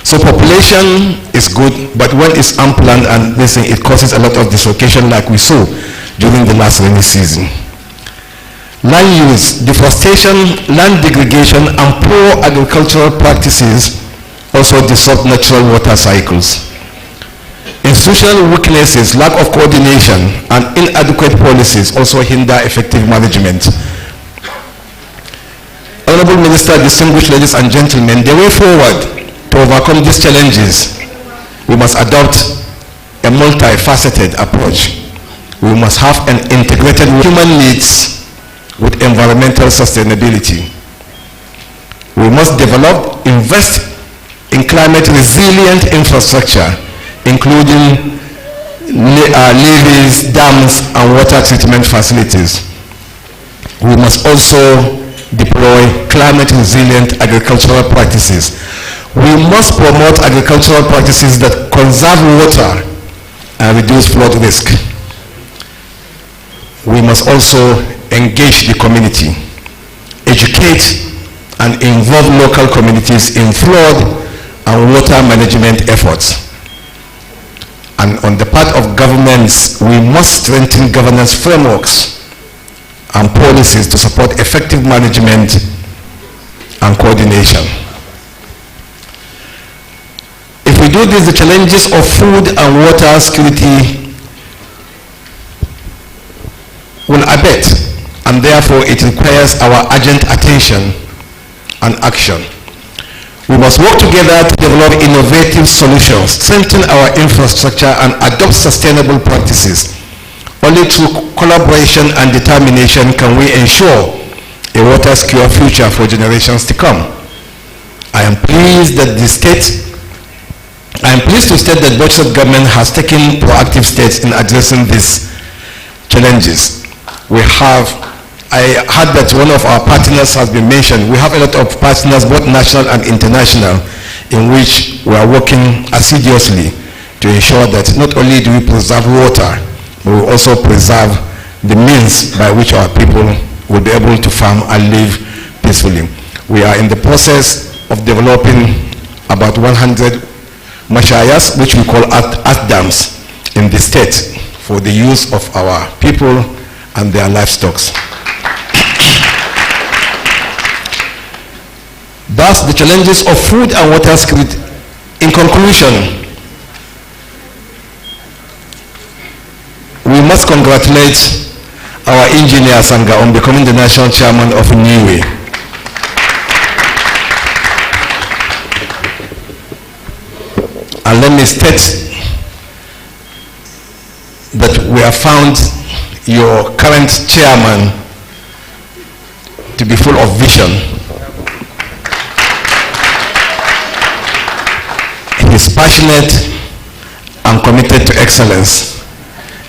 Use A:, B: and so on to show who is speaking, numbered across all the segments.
A: So population is good, but when it's unplanned and this thing, it causes a lot of dislocation like we saw during the last rainy season. Land use, deforestation, land degradation, and poor agricultural practices also disrupt natural water cycles. Institutional weaknesses, lack of coordination, and inadequate policies also hinder effective management. Honorable Minister, distinguished ladies and gentlemen, the way forward to overcome these challenges, we must adopt a multifaceted approach. We must have an integrated human needs with environmental sustainability. We must develop, invest in climate resilient infrastructure, including levees, dams, and water treatment facilities. We must also deploy climate resilient agricultural practices. We must promote agricultural practices that conserve water and reduce flood risk. We must also engage the community, educate and involve local communities in flood and water management efforts. And on the part of governments, we must strengthen governance frameworks and policies to support effective management and coordination. If we do this, the challenges of food and water security will abate, and therefore it requires our urgent attention and action. We must work together to develop innovative solutions, strengthen our infrastructure, and adopt sustainable practices. Only through collaboration and determination can we ensure a water-secure future for generations to come. I am pleased to state that Bauchi government has taken proactive steps in addressing these challenges. I heard that one of our partners has been mentioned. We have a lot of partners, both national and international, in which we are working assiduously to ensure that not only do we preserve water, but we also preserve the means by which our people will be able to farm and live peacefully. We are in the process of developing about 100 mashayas, which we call earth dams, in the state for the use of our people and their livestock. Thus, the challenges of food and water security. In conclusion, we must congratulate our engineer Sanga on becoming the national chairman of NIWE. And let me state that we have found your current chairman to be full of vision. He's passionate and committed to excellence.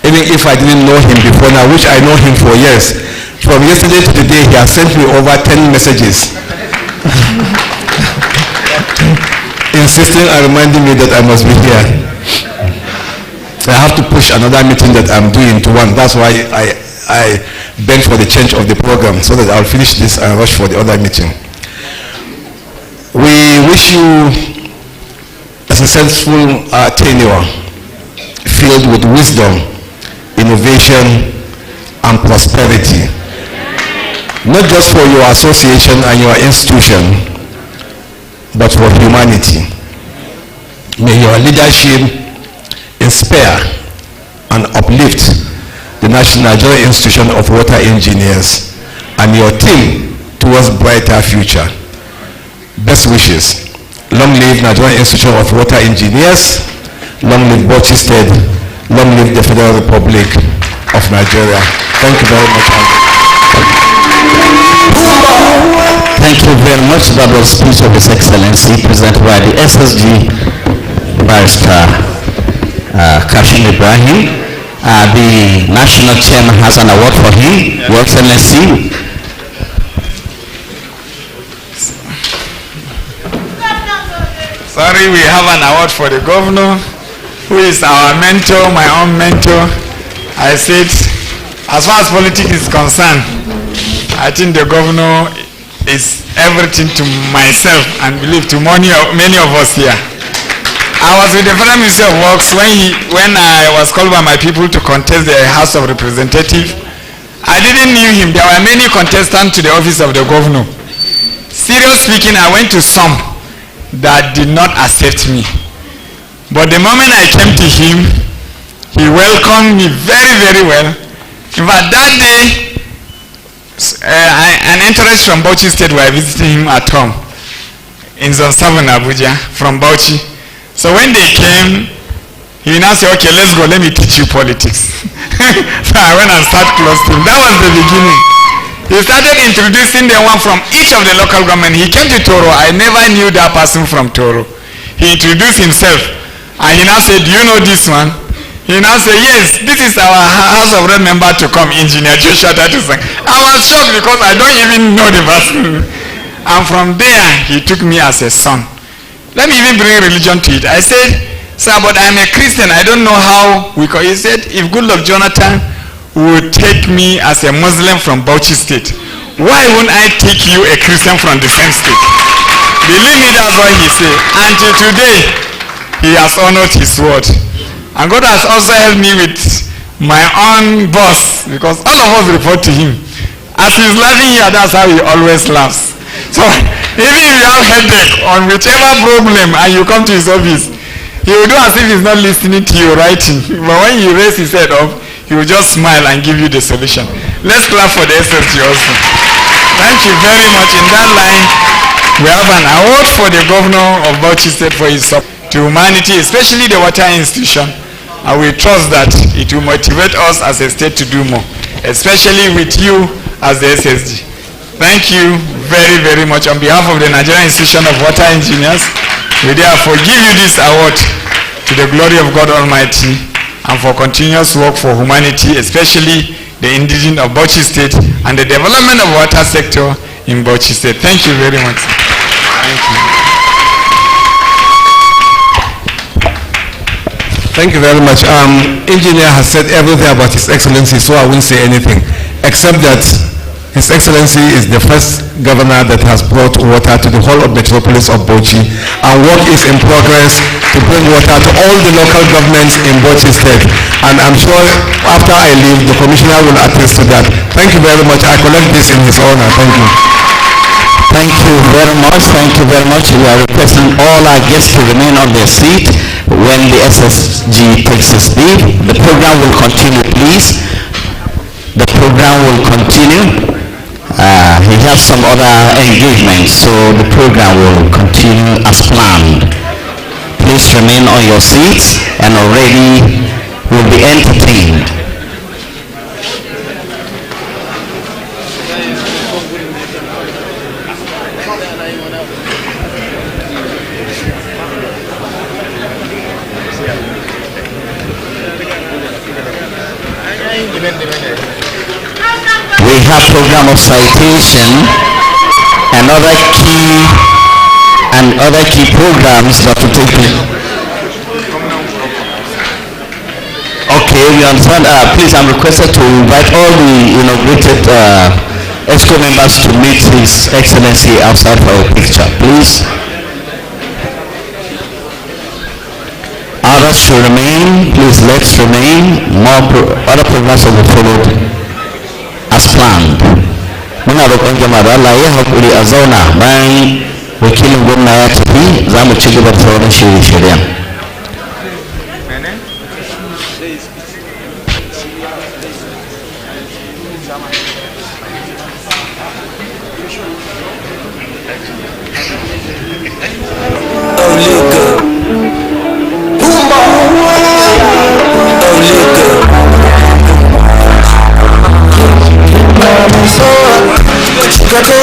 A: Even if I didn't know him before now, which I know him for years, from yesterday to today he has sent me over 10 messages insisting and reminding me that I must be here. I have to push another meeting that I'm doing to one. That's why I beg for the change of the program, so that I'll finish this and rush for the other meeting. We wish you a successful tenure filled with wisdom, innovation, and prosperity. Not just for your association and your institution, but for humanity. May your leadership inspire and uplift the Nigerian Institution of Water Engineers and your team towards brighter future. Best wishes. Long live Nigerian Institution of Water Engineers. Long live Bauchi State. Long live the Federal Republic of Nigeria. Thank you very much.
B: Thank you very much. That was speech of His Excellency presented by the SSG Barrister Kashim Ibrahim. The National Chairman has an award for him. Your Excellency.
C: Sorry, we have an award for the governor, who is our mentor, my own mentor. I said, as far as politics is concerned, I think the governor is everything to myself and believe to many of us here. I was with the Federal Ministry of Works when I was called by my people to contest the House of Representatives. I didn't know him. There were many contestants to the office of the governor. Serious speaking, I went to some that did not accept me. But the moment I came to him, he welcomed me very, very well. In fact, that day, an entourage from Bauchi State were visiting him at home in Zone 7 Abuja from Bauchi. So when they came, he now said, okay, let's go, let me teach you politics. So I went and sat close to him. That was the beginning. He started introducing the one from each of the local government. He came to Toro. I never knew that person from Toro. He introduced himself. And he now said, do you know this one? He now said, yes, this is our House of Rep member to come, Engineer Joshua Tatusang. I was shocked because I don't even know the person. And from there, he took me as a son. Let me even bring religion to it. I said, sir, but I'm a Christian. I don't know how we call. He said, if Goodluck Jonathan would take me as a Muslim from Bauchi State, why wouldn't I take you a Christian from the same state? Believe me, that's what he said. Until today, he has honored his word. And God has also helped me with my own boss, because all of us report to him. As he's laughing here, that's how he always laughs. So even if you have headache on whichever problem and you come to his office, he will do as if he's not listening to you writing. But when you raise his head up, he will just smile and give you the solution. Let's clap for the SSG also. Thank you very much. In that line, we have an award for the governor of Bauchi State for his support to humanity, especially the water institution. And we trust that it will motivate us as a state to do more, especially with you as the SSG. Thank you very, very much. On behalf of the Nigerian Institution of Water Engineers, we therefore give you this award to the glory of God Almighty and for continuous work for humanity, especially the indigenous of Bauchi State and the development of water sector in Bauchi State. Thank you very much. Thank you.
A: Thank you very much. Engineer has said everything about His Excellency, so I won't say anything, except that His Excellency is the first governor that has brought water to the whole of metropolis of Bauchi, and work is in progress to bring water to all the local governments in Bauchi State. And I'm sure after I leave, the commissioner will attest to that. Thank you very much. I collect this in his honor. Thank you.
B: Thank you very much. Thank you very much. We are requesting all our guests to remain on their seat when the SSG takes its leave. The program will continue, please. The program will continue. He has some other engagements, so the program will continue as planned. Please remain on your seats and already will be entertained. We have program of citation and other key programs that will take place. Okay, we understand. Please, I'm requested to invite all the inaugurated EXCO members to meet His Excellency outside for a picture, please. Others should remain. Please, let's remain. Other programs will be followed as planned. Muna roƙon jama'a da Allah ya haƙuri a zauna bayan wakilin gwamna ya tafi, za mu ci gaba da sauran shirye-shiryen.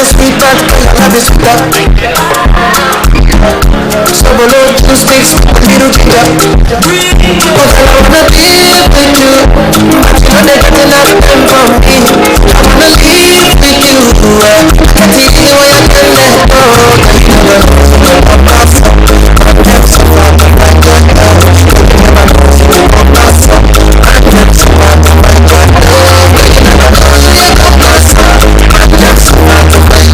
D: Sweet but love is sweeter. So below 2 sticks, little ginger. Cause I wanna be with you. But you know they got enough time for me. I wanna live with you. I see the way I can let go. Cause you never know so much about myself. I'm never so far from my God now. Cause you never know so much about myself. I'm never so far from my God now. Cause you never know so much about myself. I'm never so far from my God now.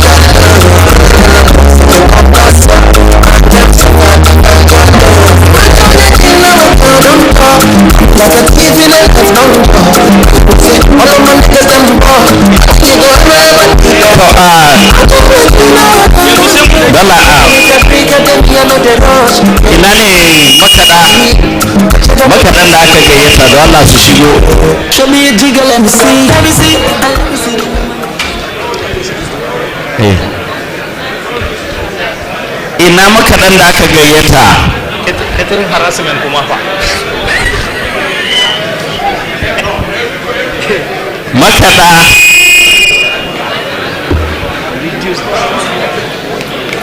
B: ina ne makaɗan da aka gayyata da Allah su shigo.
D: Show me a jiggle, let me see. Let me see.
B: Ina makaɗan da aka gayyata.
C: Ketirin harassment kuma fa.
B: Makaɗa.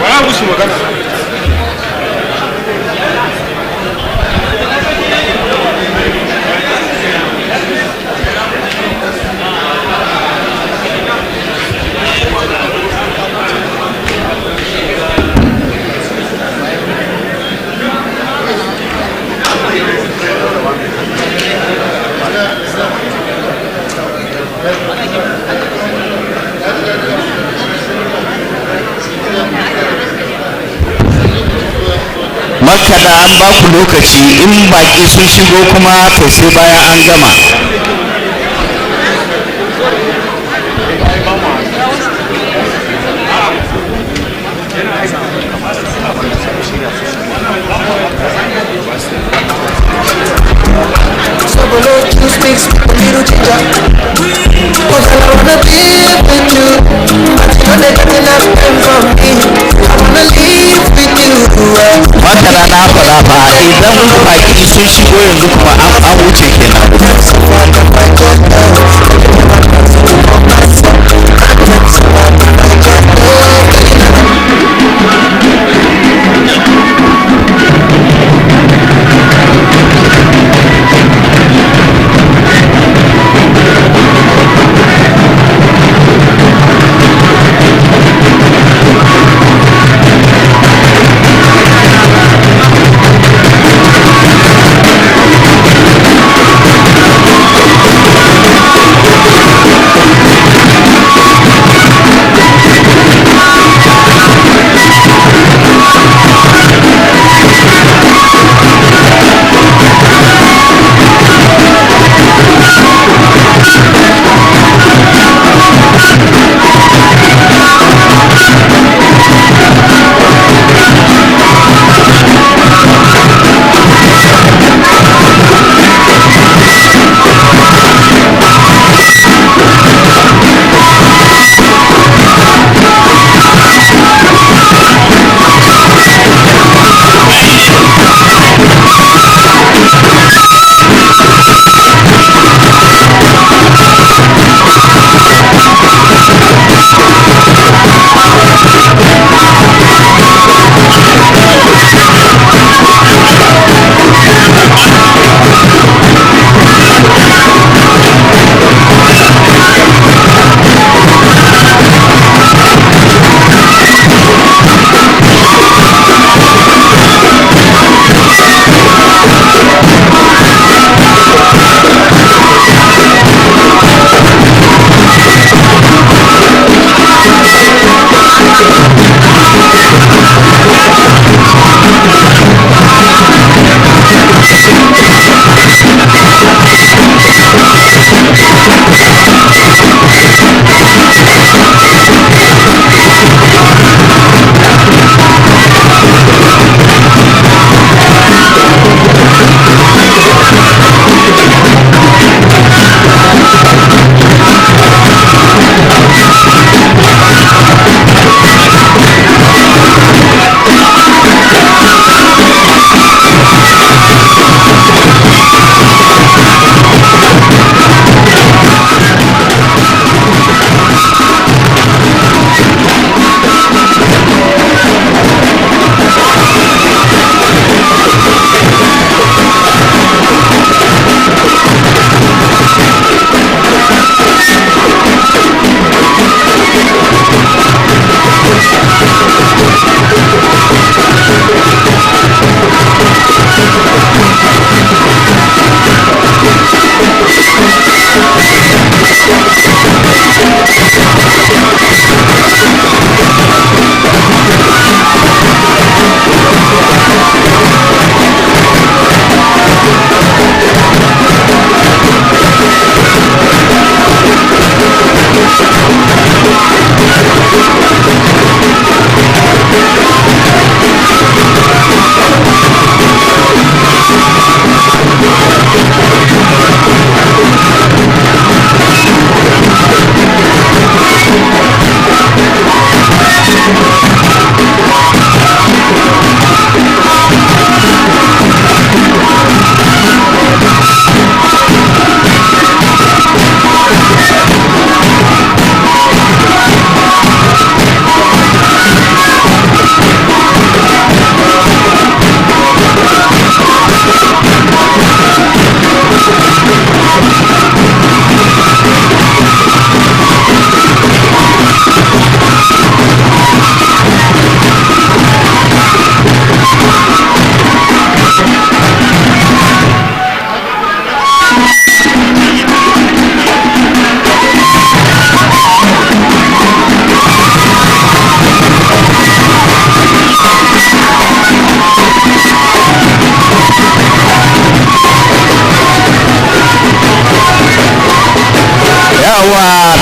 C: Wala musu magana.
B: Makaɗa an ba ku lokaci in baƙi sun shigo kuma to sai bayan an gama. Makaɗa na faɗa fa idan baƙi sun shigo yanzu kuma an wuce kenan.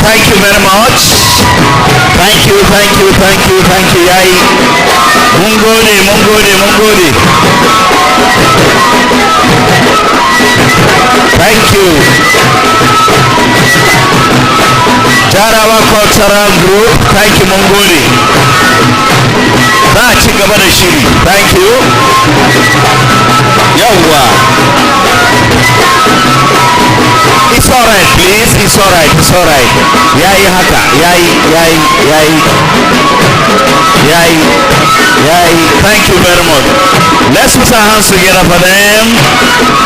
B: Thank you very much. Thank you. Yayi. Mun gode. Thank you. Jarawa Cultural Group, thank you, mun gode. Za a ci gaba da shiri. Thank you. Yawwa. It's alright, please. It's alright. Yayi haka. Yayi. Thank you very much. Let's put our hands together for them.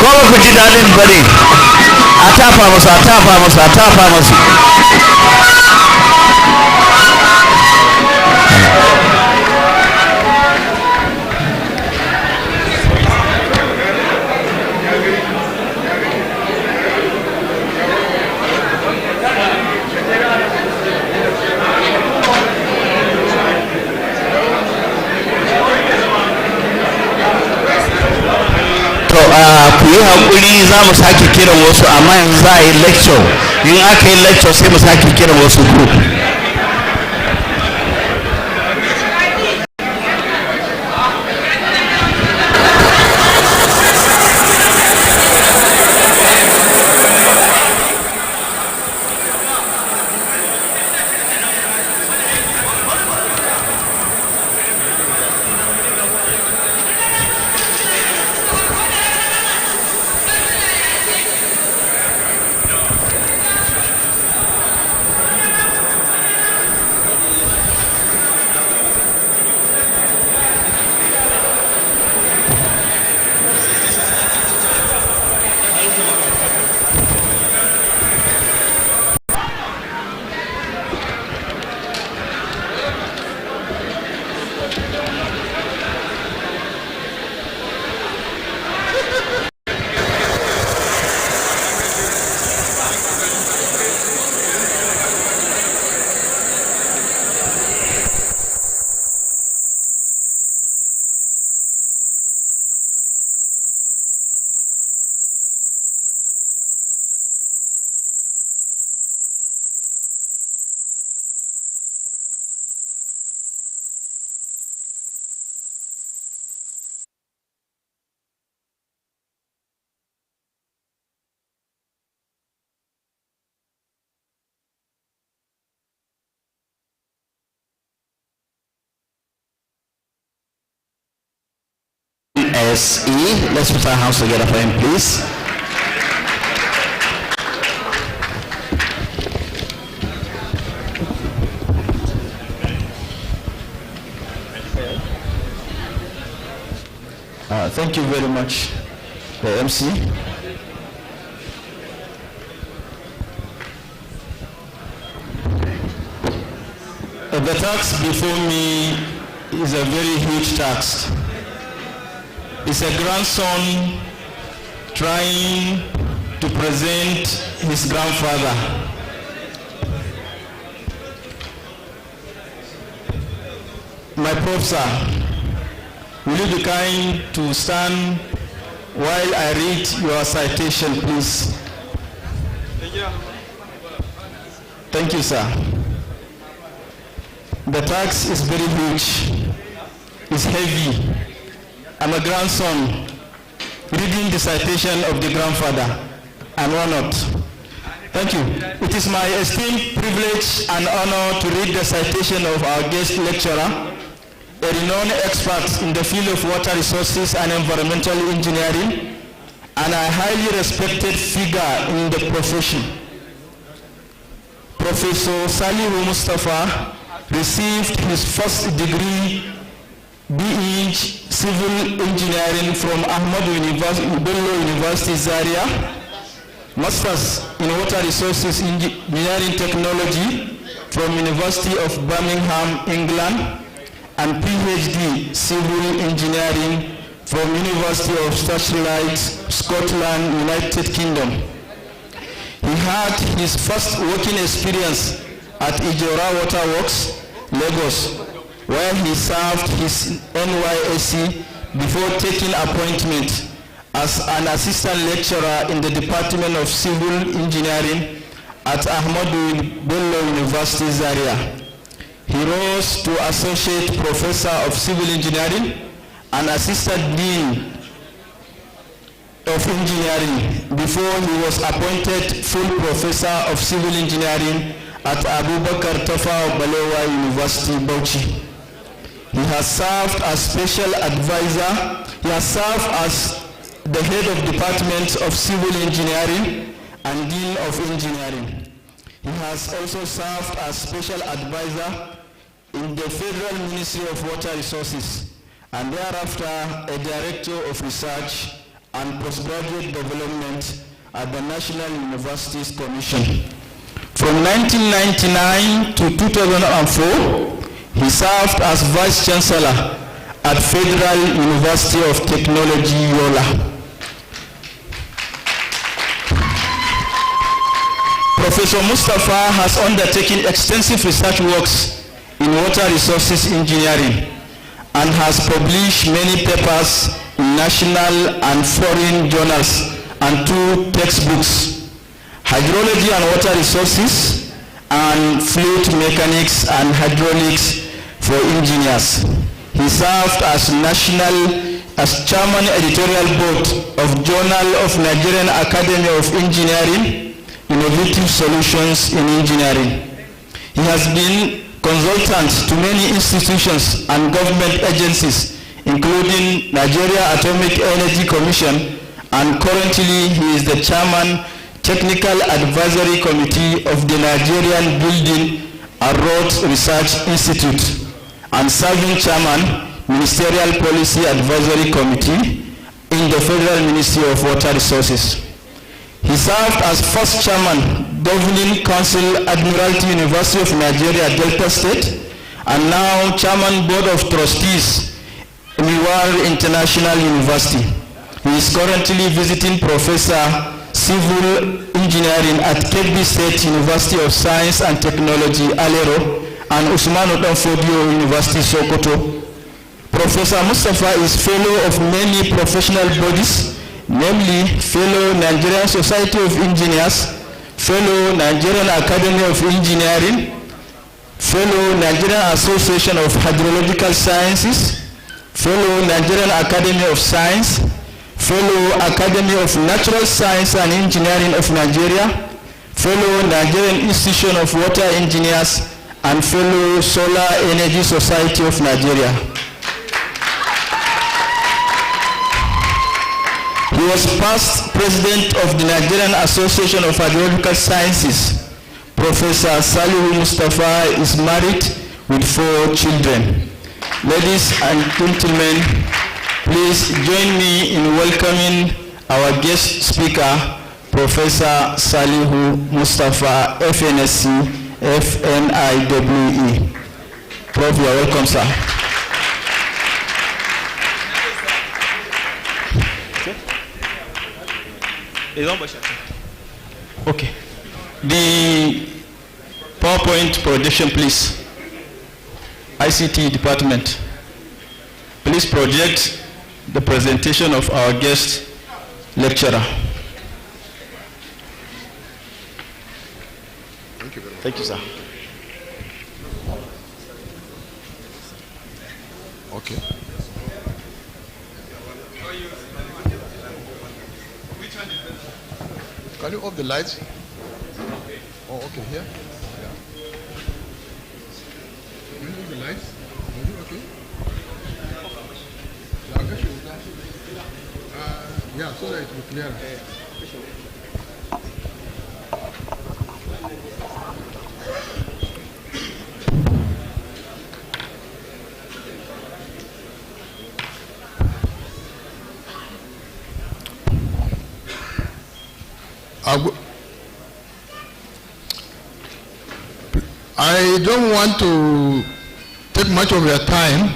B: Kowa ku ji dadin bari. A tafa musu. Ku yi haƙuri za mu sake kiran wasu, amma yanzu za a yi lecture. In aka yi lecture sai mu sake kiran wasu group. SE, let's put our hands together for him, please. Thank you very much, the MC. The task before me is a very huge task. It's a grandson trying to present his grandfather. My prof, sir, will you be kind to stand while I read your citation, please? Thank you, sir. The tax is very huge. It's heavy. I'm a grandson reading the citation of the grandfather. I'm honored. Thank you. It is my esteemed privilege and honor to read the citation of our guest lecturer, a renowned expert in the field of water resources and environmental engineering, and a highly respected figure in the profession. Professor Salihu Mustafa received his first degree BE Civil Engineering from Ahmadu University Zaria, Masters in Water Resources Engineering Technology from University of Birmingham, England, and PhD Civil Engineering from University of Stirling, Scotland, United Kingdom. He had his first working experience at Ijora Waterworks, Lagos, where he served his NYSC before taking appointment as an assistant lecturer in the Department of Civil Engineering at Ahmadu Bello University, Zaria. He rose to Associate Professor of Civil Engineering and Assistant Dean of Engineering before he was appointed full Professor of Civil Engineering at Abubakar Tafawa Balewa University, Bauchi. He has served as special advisor. He has served as the head of Department of Civil Engineering and Dean of Engineering. He has also served as special advisor in the Federal Ministry of Water Resources and thereafter a Director of Research and Postgraduate Development at the National Universities Commission. From 1999 to 2004, he served as Vice Chancellor at Federal University of Technology, Yola. Professor Mustafa has undertaken extensive research works in water resources engineering and has published many papers in national and foreign journals and 2 textbooks, Hydrology and Water Resources and Fluid Mechanics and Hydraulics for Engineers. He served as Chairman Editorial Board of Journal of Nigerian Academy of Engineering, Innovative Solutions in Engineering. He has been consultant to many institutions and government agencies, including Nigeria Atomic Energy Commission, and currently he is the Chairman, Technical Advisory Committee of the Nigerian Building and Road Research Institute, and serving Chairman, Ministerial Policy Advisory Committee in the Federal Ministry of Water Resources. He served as first Chairman, Governing Council, Admiralty University of Nigeria, Delta State, and now Chairman, Board of Trustees, Miwar International University. He is currently visiting Professor Civil Engineering at Kebbi State University of Science and Technology, Alero, and Usman Odanfodio University, Sokoto. Professor Mustafa is fellow of many professional bodies, namely Fellow Nigerian Society of Engineers, Fellow Nigerian Academy of Engineering, Fellow Nigerian Association of Hydrological Sciences, Fellow Nigerian Academy of Science, Fellow Academy of Natural Science and Engineering of Nigeria, Fellow Nigerian Institution of Water Engineers, and Fellow Solar Energy Society of Nigeria. He was past president of the Nigerian Association of Hydrological Sciences. Professor Salihu Mustafa is married with 4 children. Ladies and gentlemen, please join me in welcoming our guest speaker, Professor Salihu Mustafa, FNSC, FNIWE. Prof, you are welcome, sir. Okay. The PowerPoint projection, please. ICT department. Please project the presentation of our guest lecturer.
A: Thank you very much.
B: Thank you, sir.
A: Okay. Can you off the lights? Oh, okay, here. Yeah. Can you off the lights? Okay. Yeah, so that it will be clear. I don't want to take much of your time.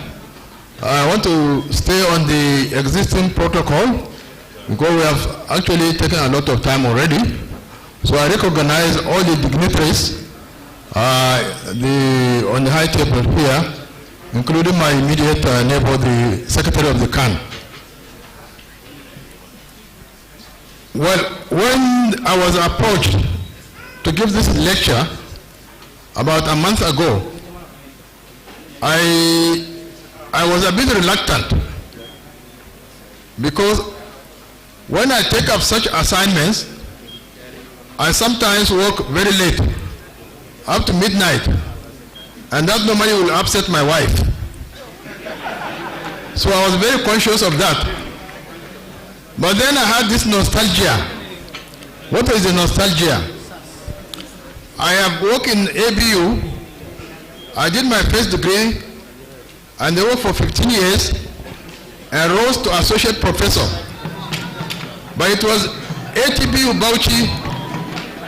A: I want to stay on the existing protocol because we have actually taken a lot of time already. So I recognize all the dignitaries on the high table here, including my immediate neighbor, the Secretary of the CAN. Well, when I was approached to give this lecture about a month ago, I was a bit reluctant because when I take up such assignments, I sometimes work very late, up to midnight, and that normally will upset my wife. So I was very conscious of that. But then I had this nostalgia. What is the nostalgia? I have worked in ABU. I did my first degree and I worked for 15 years and rose to associate professor. But it was ATBU Bauchi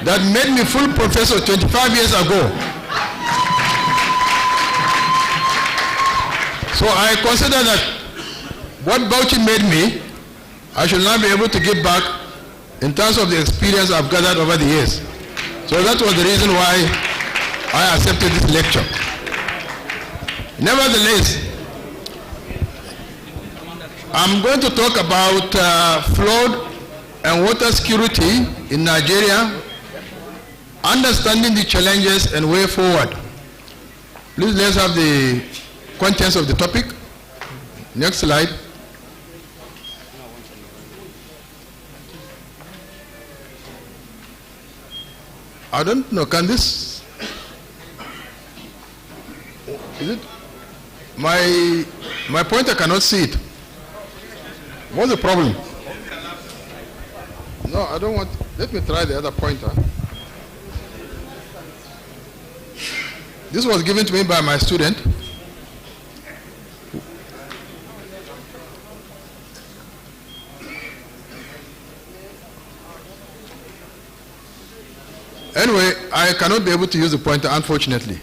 A: that made me full professor 25 years ago. So I consider that what Bauchi made me, I should now be able to give back in terms of the experience I've gathered over the years. So that was the reason why I accepted this lecture. Nevertheless, I'm going to talk about flood and water security in Nigeria, understanding the challenges and way forward. Please let's have the contents of the topic. Next slide. I don't know, can this, is it, my pointer cannot see it. What's the problem? No, I don't want, let me try the other pointer. This was given to me by my student. Anyway, I cannot be able to use the pointer, unfortunately.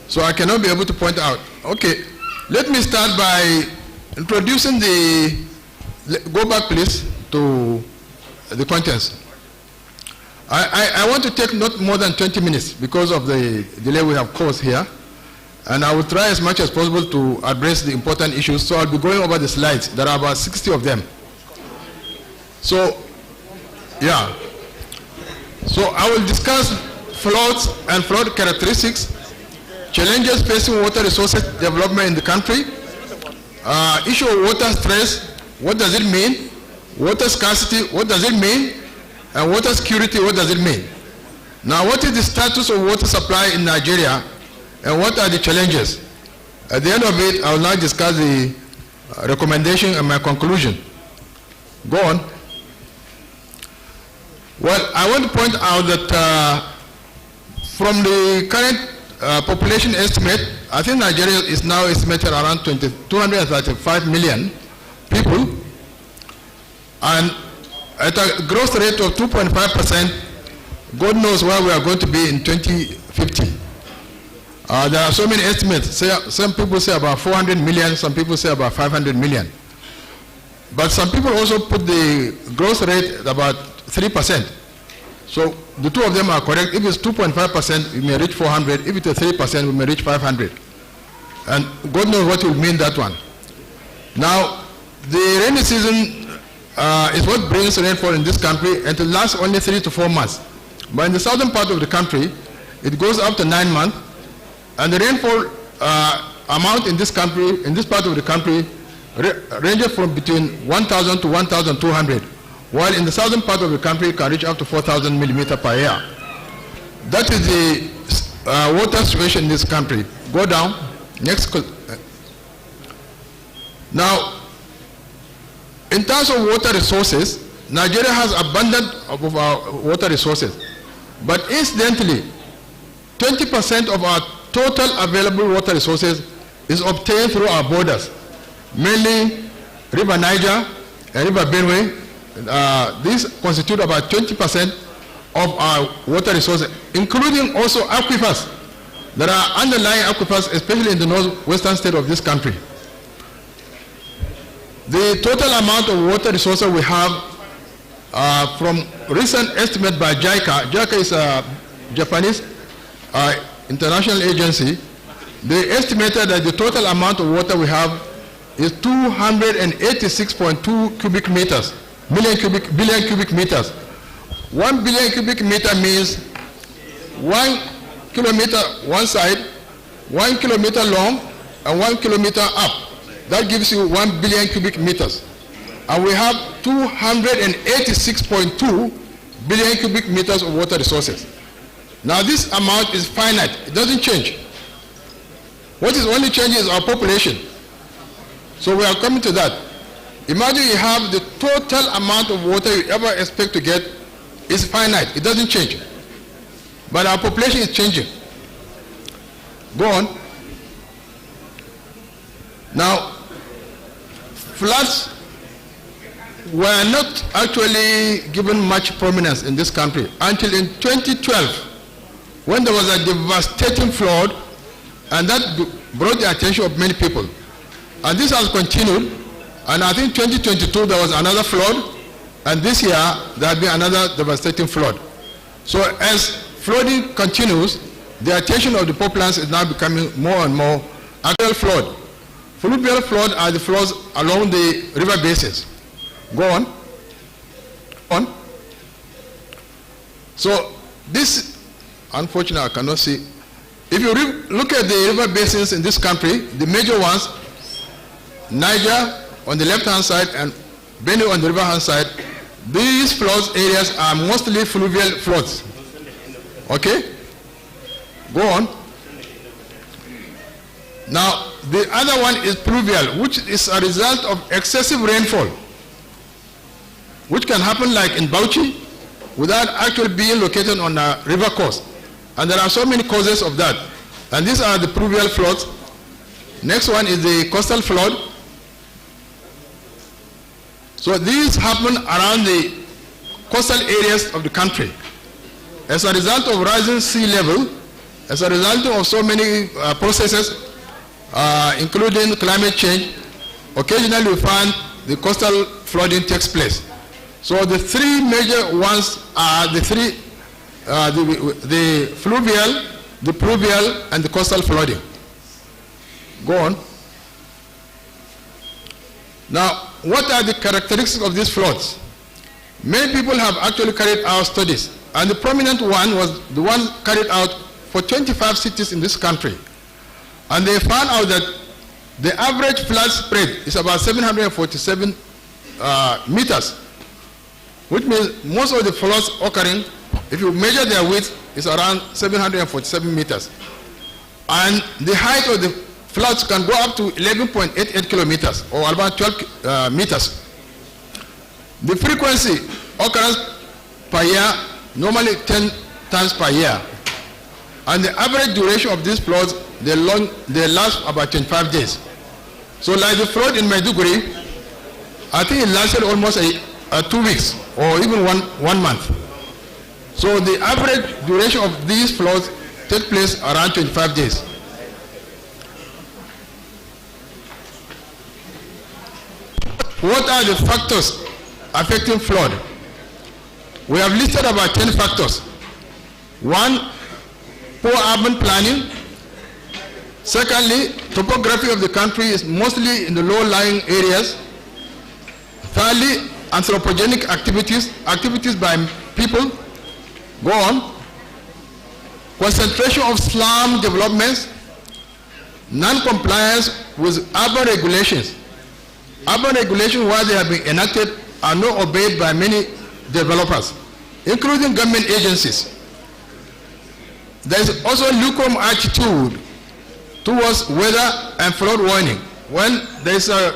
A: So I cannot be able to point out. Okay, let me start by introducing go back please to the contents. I want to take not more than 20 minutes because of the delay we have caused here. And I will try as much as possible to address the important issues. So I'll be going over the slides. There are about 60 of them. So, yeah. So I will discuss floods and flood characteristics, challenges facing water resources development in the country, issue of water stress, what does it mean, water scarcity, what does it mean, and water security, what does it mean. Now, what is the status of water supply in Nigeria, and what are the challenges? At the end of it, I will now discuss the recommendation and my conclusion. Go on. Well, I want to point out that from the current population estimate, I think Nigeria is now estimated around 235 million people, and at a growth rate of 2.5%, God knows where we are going to be in 2050. There are so many estimates. Some people say about 400 million, some people say about 500 million. But some people also put the growth rate at about 3%. So the two of them are correct. If it's 2.5%, we may reach 400. If it's 3%, we may reach 500. And God knows what will mean that one. Now, the rainy season is what brings rainfall in this country, and it lasts only 3 to 4 months. But in the southern part of the country, it goes up to 9 months, and the rainfall amount in this country, in this part of the country, ranges from between 1,000 to 1,200, while in the southern part of the country it can reach up to 4,000 millimeters per year. That is the water situation in this country. Go down. Next. Now, in terms of water resources, Nigeria has abundant of our water resources. But incidentally, 20% of our total available water resources is obtained through our borders, mainly River Niger and River Benue. These constitute about 20% of our water resources, including also aquifers. There are underlying aquifers, especially in the northwestern state of this country. The total amount of water resources we have from recent estimate by JICA. JICA is a Japanese international agency. They estimated that the total amount of water we have is 286.2 cubic meters, billion cubic meters. 1 billion cubic meter means
E: 1 kilometer one side, 1 kilometer long, and 1 kilometer up. That gives you 1 billion cubic meters. And we have 286.2 billion cubic meters of water resources. Now this amount is finite, it doesn't change. What is only changing is our population. So we are coming to that. Imagine you have the total amount of water you ever expect to get is finite, it doesn't change. But our population is changing. Go on. Now, floods were not actually given much prominence in this country until in 2012, when there was a devastating flood, and that brought the attention of many people. And this has continued, and I think 2022 there was another flood, and this year there has been another devastating flood. So as flooding continues, the attention of the populace is now becoming more and more. Actual flood. Fluvial flood are the floods along the river basins. Go on. On. So this, unfortunately, I cannot see. If you look at the river basins in this country, the major ones, Niger on the left-hand side and Benue on the river-hand side, these floods areas are mostly fluvial floods. Okay? Go on. Now, the other one is pluvial, which is a result of excessive rainfall, which can happen like in Bauchi without actually being located on a river coast. And there are so many causes of that. And these are the pluvial floods. Next one is the coastal flood. So these happen around the coastal areas of the country. As a result of rising sea level, as a result of so many processes, including climate change, occasionally we find the coastal flooding takes place. So the three major ones are the three, the fluvial, the pluvial, and the coastal flooding. Go on. Now, what are the characteristics of these floods? Many people have actually carried out studies, and the prominent one was the one carried out for 25 cities in this country. And they found out that the average flood spread is about 747 meters, which means most of the floods occurring, if you measure their width, is around 747 meters. And the height of the floods can go up to 11.88 kilometers, or about 12 meters. The frequency occurrence per year, normally 10 times per year. And the average duration of these floods, they last about 25 days. So like the flood in Maiduguri, I think it lasted almost 2 weeks or even one month. So the average duration of these floods take place around 25 days. What are the factors affecting flood? We have listed about 10 factors. One, poor urban planning. Secondly, topography of the country is mostly in the low-lying areas. Thirdly, anthropogenic activities by people. Go on. Concentration of slum developments. Non-compliance with urban regulations. Urban regulations, while they have been enacted, are not obeyed by many developers, including government agencies. There is also lukewarm attitude towards weather and flood warning. When there is a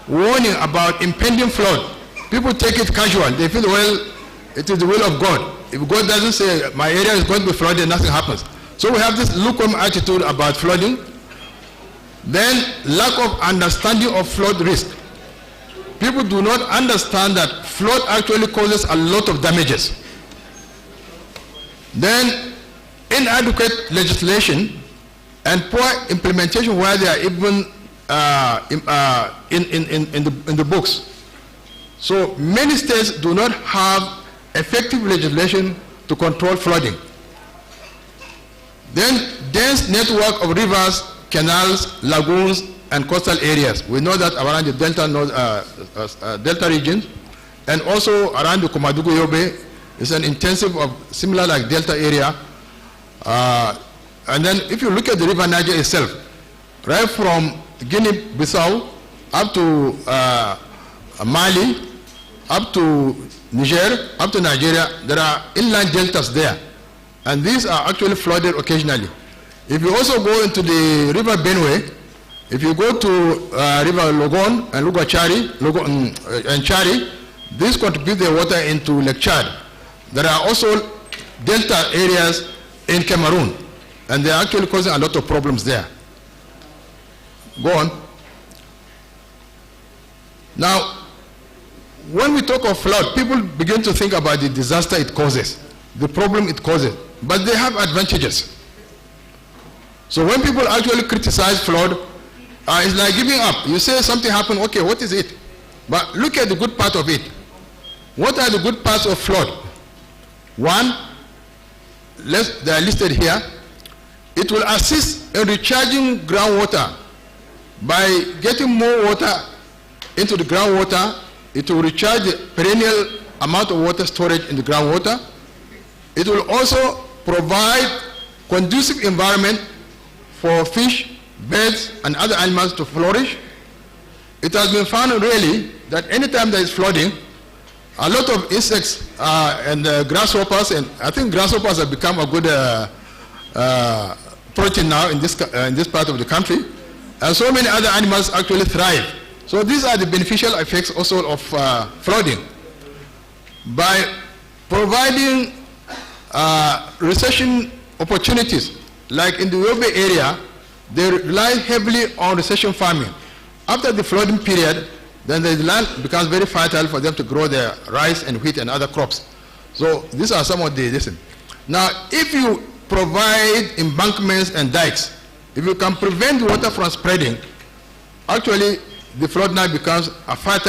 E: warning about impending flood, people take it casual. They feel, well, it is the will of God. If God doesn't say my area is going to be flooded, nothing happens. So we have this lukewarm attitude about flooding. Then lack of understanding of flood risk. People do not understand that flood actually causes a lot of damages. Then inadequate legislation and poor implementation where they are even in the books. So many states do not have effective legislation to control flooding. Then dense network of rivers, canals, lagoons, and coastal areas. We know that around the Delta region, and also around the Komadugu Yobe is an intensive of similar like Delta area. And then if you look at the river Niger itself, right from Guinea-Bissau up to Mali, up to Niger, up to Nigeria, there are inland deltas there. And these are actually flooded occasionally. If you also go into the river Benue, if you go to river Logon and Chari, and Chari, these contribute their water into Lake Chad. There are also delta areas in Cameroon, and they are actually causing a lot of problems there. Go on. Now, when we talk of flood, people begin to think about the disaster it causes, the problem it causes, but they have advantages. So when people actually criticize flood, it's like giving up. You say something happened, okay, what is it? But look at the good part of it. What are the good parts of flood? One, they are listed here. It will assist in recharging groundwater by getting more water into the groundwater. It will recharge the perennial amount of water storage in the groundwater. It will also provide conducive environment for fish, birds, and other animals to flourish. It has been found really that anytime there is flooding, a lot of insects and grasshoppers, and I think grasshoppers have become a good protein now in this part of the country, and so many other animals actually thrive. So these are the beneficial effects also of flooding. By providing recession opportunities, like in the Yobe area, they rely heavily on recession farming. After the flooding period, then the land becomes very fertile for them to grow their rice and wheat and other crops. So these are some of the lessons. Now, if you provide embankments and dikes, if you can prevent water from spreading, actually the flood now becomes a fertile